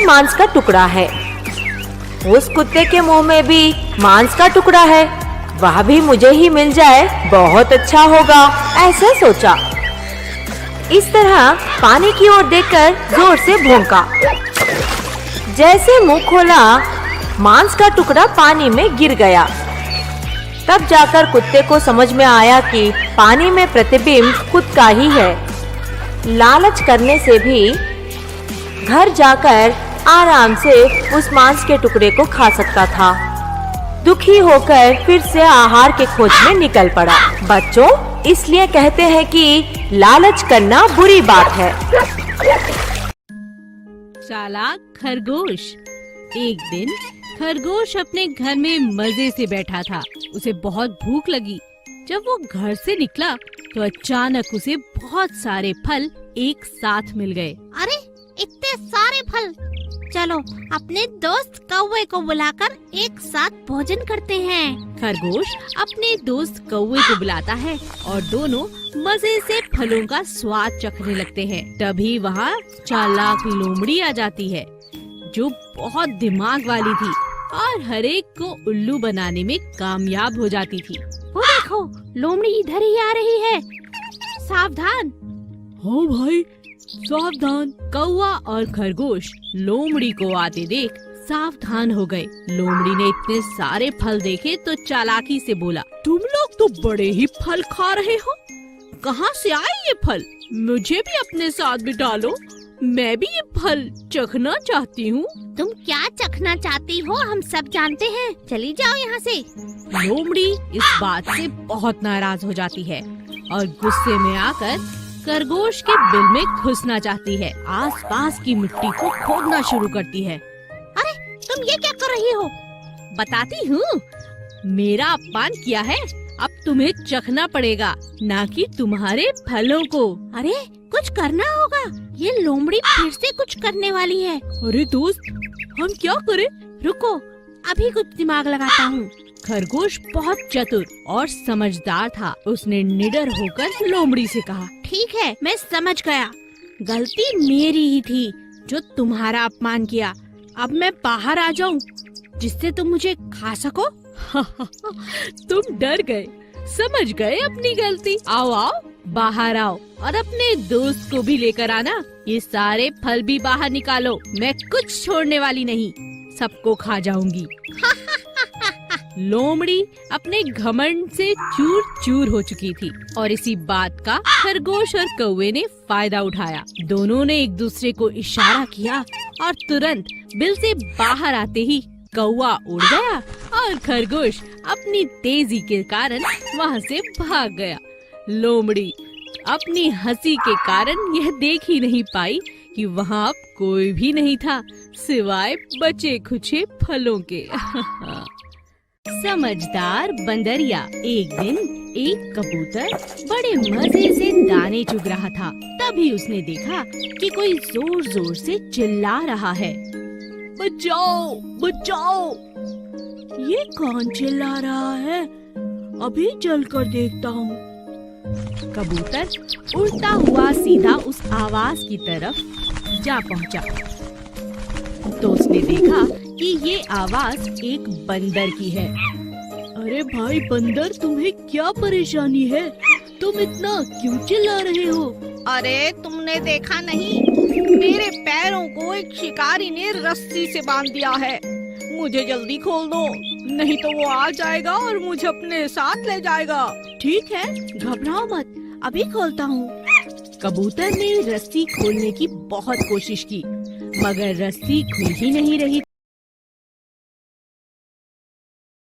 में मांस का टुकड़ा है, उस कुत्ते के मुंह में भी मांस का टुकड़ा है, वह भी मुझे ही मिल जाए बहुत अच्छा होगा, ऐसे सोचा। इस तरह पानी की ओर देखकर जोर से भौंका। जैसे मुंह खोला, मांस का टुकड़ा पानी में गिर गया। तब जाकर कुत्ते को समझ में आया कि पानी में प्रतिबिंब खुद का ही है। लालच करने से भी घर जाकर आराम से उस मांस के टुकड़े को खा सकता था। दुखी होकर फिर से आहार के खोज में निकल पड़ा। बच्चों, इसलिए कहते हैं कि लालच करना बुरी बात है। चालाक खरगोश। एक दिन खरगोश अपने घर में मजे से बैठा था। उसे बहुत भूख लगी। जब वो घर से निकला तो अचानक उसे बहुत सारे फल एक साथ मिल गए। अरे, इतने सारे फल! चलो अपने दोस्त कौवे को बुलाकर एक साथ भोजन करते हैं। खरगोश अपने दोस्त कौवे को बुलाता है और दोनों मजे से फलों का स्वाद चखने लगते हैं। तभी वहाँ चालाक लोमड़ी आ जाती है, जो बहुत दिमाग वाली थी और हर एक को उल्लू बनाने में कामयाब हो जाती थी। वो देखो, लोमड़ी इधर ही आ रही है, सावधान। हाँ भाई, सावधान। कौवा और खरगोश लोमड़ी को आते देख सावधान हो गए। लोमड़ी ने इतने सारे फल देखे तो चालाकी से बोला, तुम लोग तो बड़े ही फल खा रहे हो, कहाँ से आए ये फल? मुझे भी अपने साथ बिठा लो, मैं भी ये फल चखना चाहती हूँ। तुम क्या चखना चाहती हो हम सब जानते हैं, चली जाओ यहाँ से। लोमड़ी इस बात से बहुत नाराज हो जाती है और गुस्से में आकर खरगोश के बिल में घुसना चाहती है। आसपास की मिट्टी को खोदना शुरू करती है। अरे, तुम ये क्या कर रही हो? बताती हूँ। मेरा अपमान किया है, अब तुम्हें चखना पड़ेगा, ना कि तुम्हारे फलों को। अरे, कुछ करना होगा, ये लोमड़ी फिर से कुछ करने वाली है। अरे दोस्त, हम क्या करें? रुको, अभी कुछ दिमाग लगाता हूँ। खरगोश बहुत चतुर और समझदार था। उसने निडर होकर लोमड़ी से कहा, ठीक है, मैं समझ गया, गलती मेरी ही थी जो तुम्हारा अपमान किया। अब मैं बाहर आ जाऊँ जिससे तुम मुझे खा सको? तुम डर गए, समझ गए अपनी गलती। आओ आओ, बाहर आओ और अपने दोस्त को भी लेकर आना। ये सारे फल भी बाहर निकालो, मैं कुछ छोड़ने वाली नहीं, सबको खा जाऊंगी। लोमड़ी अपने घमंड से चूर चूर हो चुकी थी और इसी बात का खरगोश और कौवे ने फायदा उठाया। दोनों ने एक दूसरे को इशारा किया और तुरंत बिल से बाहर आते ही कौवा उड़ गया और खरगोश अपनी तेजी के कारण वहाँ से भाग गया। लोमड़ी अपनी हंसी के कारण यह देख ही नहीं पाई कि वहाँ अब कोई भी नहीं था सिवाय बचे खुचे फलों के। समझदार बंदरिया। एक दिन एक कबूतर बड़े मजे से दाने चुग रहा था। तभी उसने देखा कि कोई जोर जोर से चिल्ला रहा है, बचाओ बचाओ! ये कौन चिल्ला रहा है? अभी चलकर देखता हूँ। कबूतर उड़ता हुआ सीधा उस आवाज की तरफ जा पहुँचा तो उसने देखा कि ये आवाज एक बंदर की है। अरे भाई बंदर, तुम्हें क्या परेशानी है? तुम इतना क्यों चिल्ला रहे हो? अरे, तुमने देखा नहीं, मेरे पैरों को एक शिकारी ने रस्सी से बांध दिया है। मुझे जल्दी खोल दो, नहीं तो वो आ जाएगा और मुझे अपने साथ ले जाएगा। ठीक है, घबराओ मत, अभी खोलता हूँ। कबूतर ने रस्सी खोलने की बहुत कोशिश की, मगर रस्सी खुल ही नहीं रही